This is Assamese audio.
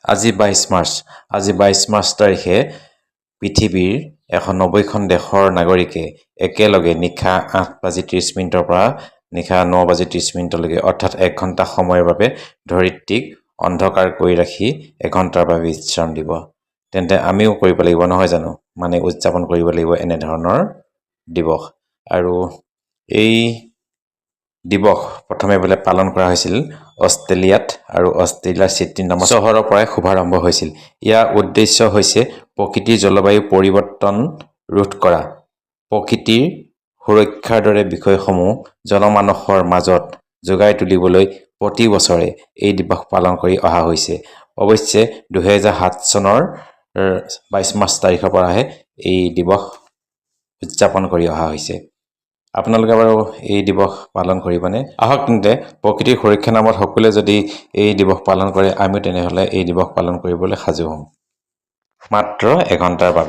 আজি 22 মাৰ্চ আজি 22 মাৰ্চ তাৰিখে পৃথিৱীৰ 190খন দেশৰ নাগৰিকে একেলগে নিশা 8:30 পৰা নিশা 9:30 অৰ্থাৎ 1 ঘণ্টা সময়ৰ বাবে ধৰিত্ৰীক অন্ধকাৰ কৰি ৰাখি 1 ঘণ্টাৰ বাবে বিশ্ৰাম দিব। তেন্তে আমিও কৰিব লাগিব নহয় জানো, মানে উদযাপন কৰিব লাগিব এনে ধৰণৰ দিৱস। আৰু এই দিৱস প্ৰথমে বোলে পালন কৰা হৈছিল অষ্ট্ৰেলিয়াত, আৰু অষ্ট্ৰেলিয়াৰ চিডনী নামৰ চহৰৰ পৰাই শুভাৰম্ভ হৈছিল। ইয়াৰ উদ্দেশ্য হৈছে প্ৰকৃতিৰ জলবায়ু পৰিৱৰ্তন ৰোধ কৰা, প্ৰকৃতিৰ সুৰক্ষাৰ দৰে বিষয়সমূহ জনমানসৰ মাজত জোগাই তুলিবলৈ প্ৰতি বছৰে এই দিৱস পালন কৰি অহা হৈছে। অৱশ্যে 2007 চনৰ 22 মাৰ্চ তাৰিখৰ পৰাহে এই দিৱস উদযাপন কৰি অহা হৈছে। আপোনালোকে বাৰু এই দিৱস পালন কৰিবনে? আহক তেন্তে প্ৰকৃতিৰ সুৰক্ষা নামত সকলোৱে যদি এই দিৱস পালন কৰে, আমিও তেনেহ'লে এই দিৱস পালন কৰিবলৈ সাজু হ'ম, মাত্ৰ 1 ঘণ্টাৰ বাবে।